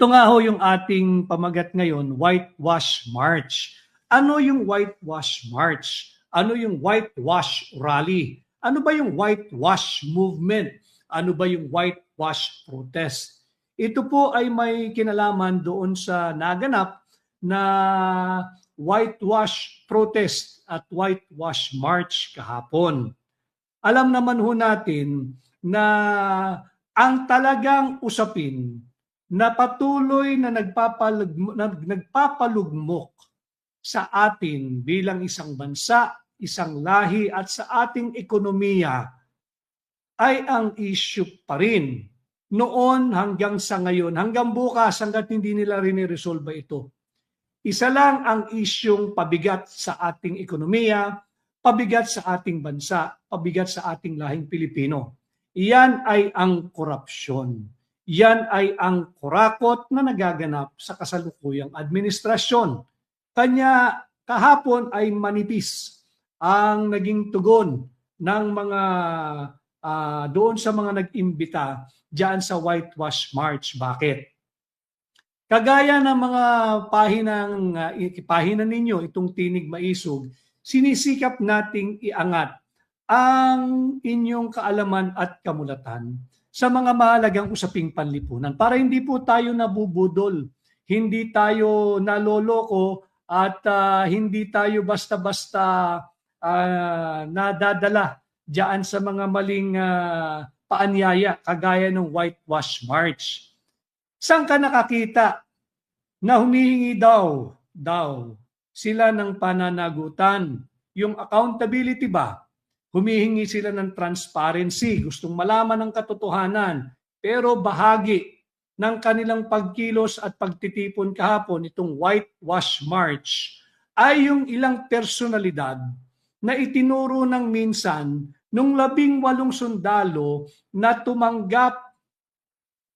Ito nga ho yung ating pamagat ngayon, Whitewash March. Ano yung Whitewash March? Ano yung Whitewash Rally? Ano ba yung Whitewash Movement? Ano ba yung Whitewash Protest? Ito po ay may kinalaman doon sa naganap na Whitewash Protest at Whitewash March kahapon. Alam naman ho natin na ang talagang usapin na patuloy na nagpapalugmok sa atin bilang isang bansa, isang lahi at sa ating ekonomiya ay ang issue pa rin. Noon hanggang sa ngayon, hanggang bukas hanggat hindi nila rin-resolve ito. Isa lang ang isyung pabigat sa ating ekonomiya, pabigat sa ating bansa, pabigat sa ating lahing Pilipino. Iyan ay ang korupsyon. Yan ay ang kurakot na nagaganap sa kasalukuyang administrasyon. Kanya kahapon ay manipis ang naging tugon ng mga doon sa mga nag-imbita diyan sa Whitewash March. Bakit? Kagaya ng mga pahina ninyo, itong Tinig Maisog, sinisikap nating iangat ang inyong kaalaman at kamulatan sa mga mahalagang usaping panlipunan para hindi po tayo nabubudol, hindi tayo naloloko at hindi tayo basta-basta nadadala diyan sa mga maling paanyaya kagaya ng Whitewash March. Saan ka nakakita na humihingi daw sila ng pananagutan? Yung accountability ba? Humihingi sila ng transparency, gustong malaman ng katotohanan, pero bahagi ng kanilang pagkilos at pagtitipon kahapon, itong Whitewash March, ay yung ilang personalidad na itinuro ng minsan nung 18 sundalo na tumanggap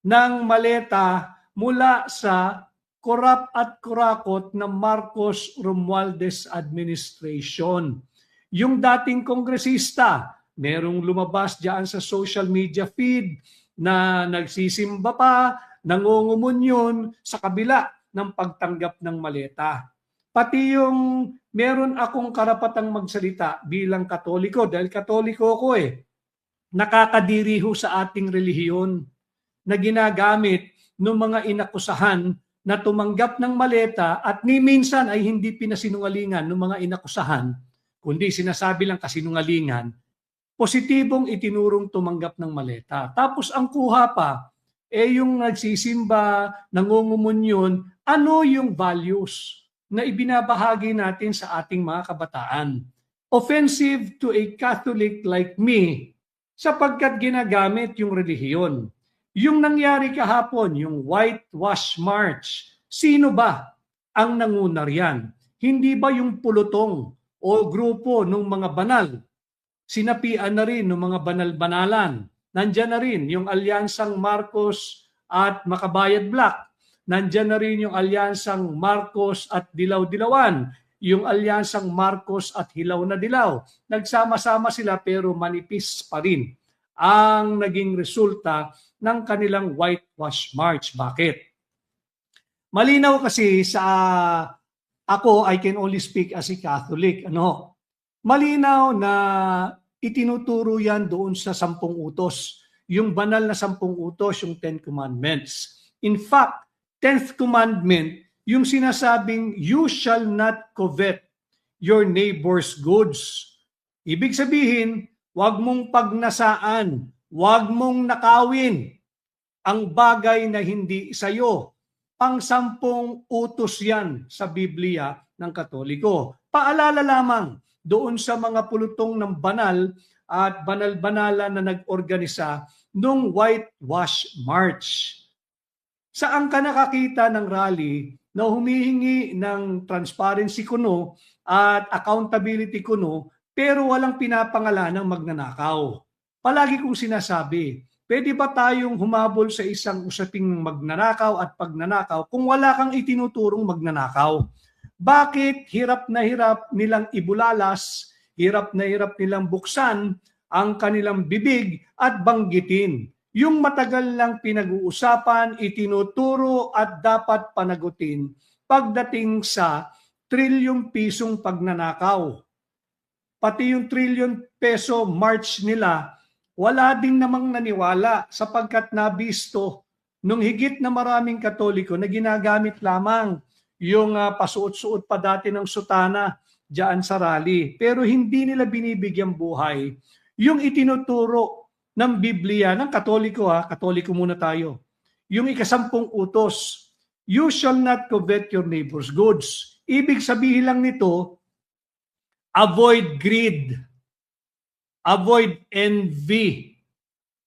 ng maleta mula sa korap at kurakot ng Marcos Romualdez administration. Yung dating kongresista, merong lumabas diyan sa social media feed na nagsisimba pa, nangungumunyon sa kabila ng pagtanggap ng maleta. Pati yung meron akong karapatang magsalita bilang Katoliko, dahil Katoliko ko nakakadiri ho sa ating relihiyon na ginagamit ng mga inakusahan na tumanggap ng maleta at ni minsan ay hindi pinasinungalingan ng mga inakusahan, kundi sinasabi lang kasinungalingan, positibong itinurong tumanggap ng maleta. Tapos ang kuha pa, yung nagsisimba, nangungumunyon, ano yung values na ibinabahagi natin sa ating mga kabataan? Offensive to a Catholic like me, sapagkat ginagamit yung relihiyon. Yung nangyari kahapon, yung Whitewash March, sino ba ang nanguna riyan? Hindi ba yung pulutong o grupo ng mga banal? Sinapian na rin ng mga banal-banalan. Nandyan na rin yung alyansang Marcos at Makabayad Black. Nandyan na rin yung alyansang Marcos at Dilaw-Dilawan. Yung alyansang Marcos at Hilaw na Dilaw. Nagsama-sama sila pero manipis pa rin ang naging resulta ng kanilang Whitewash March. Bakit? Malinaw kasi sa ako, I can only speak as a Catholic. Malinaw na itinuturo yan doon sa 10 utos. Yung banal na 10 utos, yung 10 Commandments. In fact, 10th Commandment, yung sinasabing, you shall not covet your neighbor's goods. Ibig sabihin, huwag mong pagnasaan, huwag mong nakawin ang bagay na hindi sa'yo. Pang-10 utos yan sa Biblia ng Katoliko. Paalala lamang doon sa mga pulutong ng banal at banal-banala na nag-organisa nung Whitewash March. Saan ka nakakita ng rally na humihingi ng transparency kuno at accountability kuno pero walang pinapangalan ng magnanakaw? Palagi kong sinasabi, pwede ba tayong humabol sa isang usaping magnanakaw at pagnanakaw kung wala kang itinuturong magnanakaw? Bakit hirap na hirap nilang ibulalas, hirap na hirap nilang buksan ang kanilang bibig at banggitin yung matagal lang pinag-uusapan, itinuturo at dapat panagutin pagdating sa trilyong pisong pagnanakaw. Pati yung trillion peso march nila, wala din namang naniwala sapagkat nabisto nung higit na maraming Katoliko na ginagamit lamang yung pasuot-suot pa dati ng sutana diyan sa rally. Pero hindi nila binibigyang buhay yung itinuturo ng Biblia, ng Katoliko Katoliko muna tayo. Yung ikasampung utos, you shall not covet your neighbor's goods. Ibig sabihin lang nito, avoid greed, avoid envy,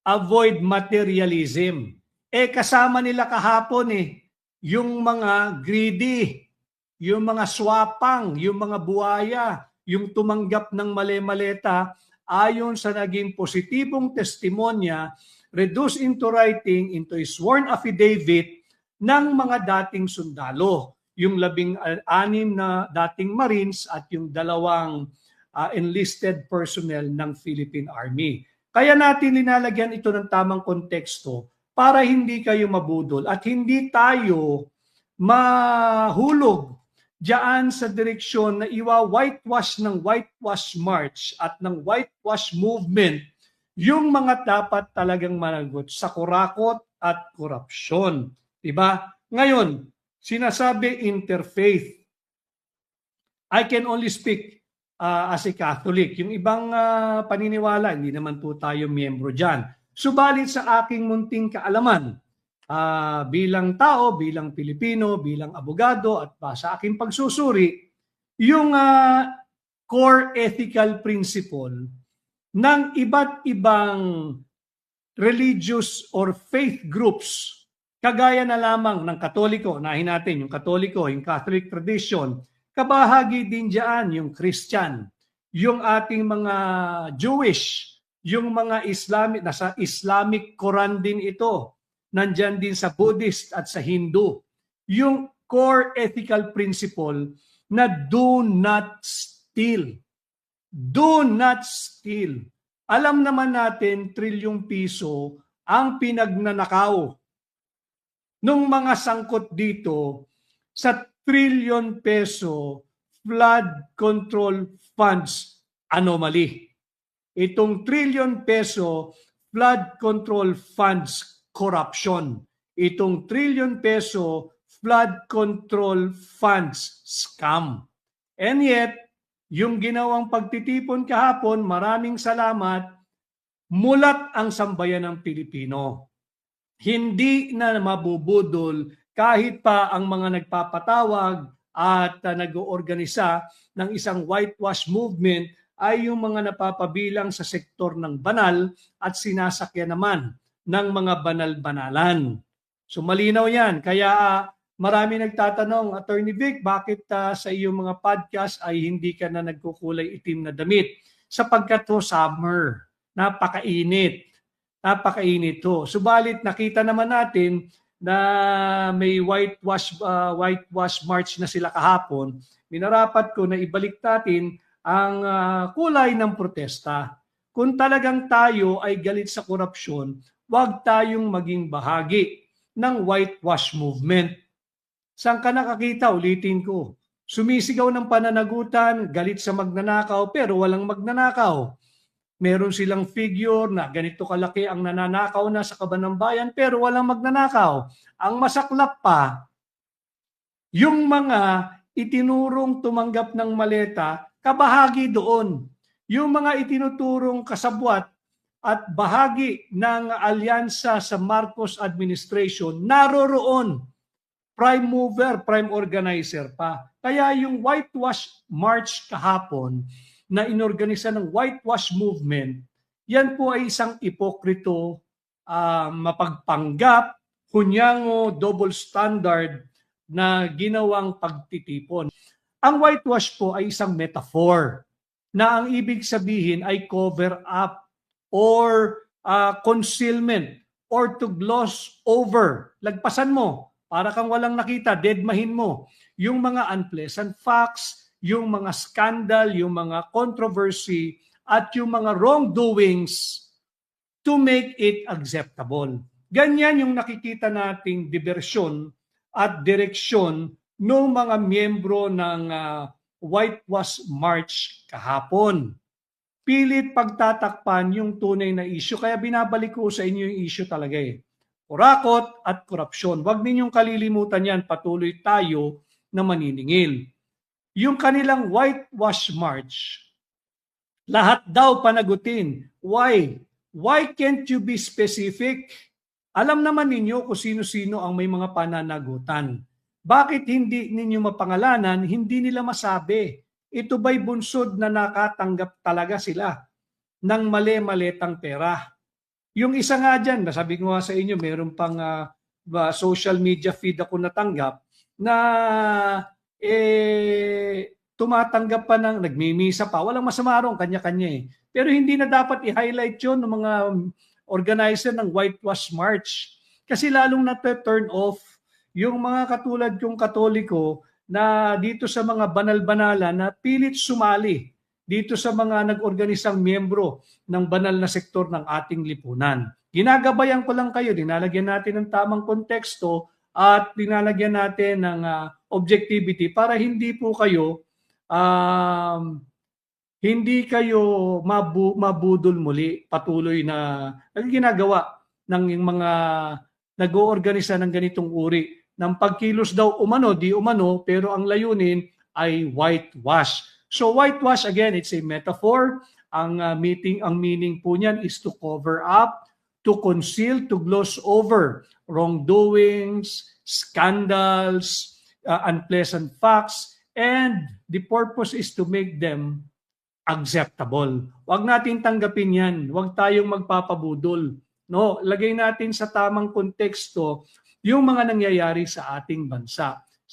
avoid materialism. Kasama nila kahapon yung mga greedy, yung mga swapang, yung mga buhaya, yung tumanggap ng mali-maleta ayon sa naging positibong testimonya reduced into writing into a sworn affidavit ng mga dating sundalo. Yung 16 na dating Marines at yung 2 enlisted personnel ng Philippine Army. Kaya natin linalagyan ito ng tamang konteksto para hindi kayo mabudol at hindi tayo mahulog diyan sa direksyon na whitewash ng whitewash march at ng whitewash movement yung mga dapat talagang managot sa kurakot at korupsyon. Diba? Ngayon, sinasabi interfaith. I can only speak as a Catholic. Yung ibang paniniwala, hindi naman po tayo miyembro dyan. Subalit sa aking munting kaalaman, bilang tao, bilang Pilipino, bilang abogado at sa aking pagsusuri, yung core ethical principle ng iba't ibang religious or faith groups, kagaya na lamang ng Katoliko, nahin natin yung Katoliko, yung Catholic tradition, kabahagi din dyan yung Christian, yung ating mga Jewish, yung mga Islamic, nasa Islamic Quran din ito, nandyan din sa Buddhist at sa Hindu. Yung core ethical principle na do not steal. Do not steal. Alam naman natin, trilyong piso ang pinagnanakaw nung mga sangkot dito sa trillion peso flood control funds anomaly. Itong trillion peso flood control funds corruption. Itong trillion peso flood control funds scam. And yet, yung ginawang pagtitipon kahapon, maraming salamat, mulat ang sambayan ng Pilipino. Hindi na mabubudol kahit pa ang mga nagpapatawag at nag-oorganisa ng isang whitewash movement ay yung mga napapabilang sa sektor ng banal at sinasakyan naman ng mga banal-banalan. So malinaw yan. Kaya marami nagtatanong, Attorney Vic, bakit sa iyong mga podcast ay hindi ka na nagkukulay itim na damit? Sapagkat summer, napakainit. Napakainit to. Subalit nakita naman natin na may whitewash march na sila kahapon. Minarapat ko na ibalik natin ang kulay ng protesta. Kung talagang tayo ay galit sa korupsyon, huwag tayong maging bahagi ng whitewash movement. Saan ka nakakita? Ulitin ko. Sumisigaw ng pananagutan, galit sa magnanakaw, pero walang magnanakaw. Meron silang figure na ganito kalaki ang nananakaw na sa kaban ng bayan, pero walang magnanakaw. Ang masaklap pa, yung mga itinurong tumanggap ng maleta, kabahagi doon. Yung mga itinuturong kasabwat at bahagi ng alyansa sa Marcos administration, naroroon. Prime mover, prime organizer pa. Kaya yung whitewash march kahapon na inorganisa ng whitewash movement, yan po ay isang ipokrito, mapagpanggap, hunyango, double standard na ginawang pagtitipon. Ang whitewash po ay isang metaphor na ang ibig sabihin ay cover up or concealment or to gloss over. Lagpasan mo para kang walang nakita, deadmahin mo yung mga unpleasant facts, yung mga scandal, yung mga controversy, at yung mga wrongdoings to to make it acceptable. Ganyan yung nakikita nating diversyon at direksyon ng mga miyembro ng Whitewash March kahapon. Pilit pagtatakpan yung tunay na issue. Kaya binabalik ko sa inyo yung issue talaga eh. Kurakot at korupsyon. Huwag ninyong kalilimutan yan. Patuloy tayo na maniningil. Yung kanilang Whitewash March, lahat daw panagutin. Why? Why can't you be specific? Alam naman ninyo kung sino-sino ang may mga pananagutan. Bakit hindi ninyo mapangalanan, hindi nila masabi? Ito ba'y bunsod na nakatanggap talaga sila ng mali-maletang pera? Yung isa nga dyan, sabi ko nga sa inyo, meron pang social media feed ako natanggap na tumatanggap pa ng, nagmimisa pa. Walang masama ron, kanya-kanya eh. Pero hindi na dapat i-highlight yun ng mga organizer ng Whitewash March. Kasi lalong na-turn off yung mga katulad kong Katoliko na dito sa mga banal-banala na pilit sumali dito sa mga nag-organisang miyembro ng banal na sektor ng ating lipunan. Ginagabayan ko lang kayo, dinalagyan natin ng tamang konteksto at dinalagyan natin ng objectivity para hindi po kayo mabudol muli patuloy na ginagawa ng mga nag-oorganisa ng ganitong uri ng pagkilos daw umano, di umano, pero ang layunin ay whitewash. So whitewash, again, it's a metaphor. Ang meaning po niyan is to cover up, to conceal, to gloss over wrongdoings, scandals, unpleasant facts, and the purpose is to make them acceptable. Huwag natin tanggapin yan. Huwag tayong magpapabudol. No, lagay natin sa tamang konteksto yung mga nangyayari sa ating bansa.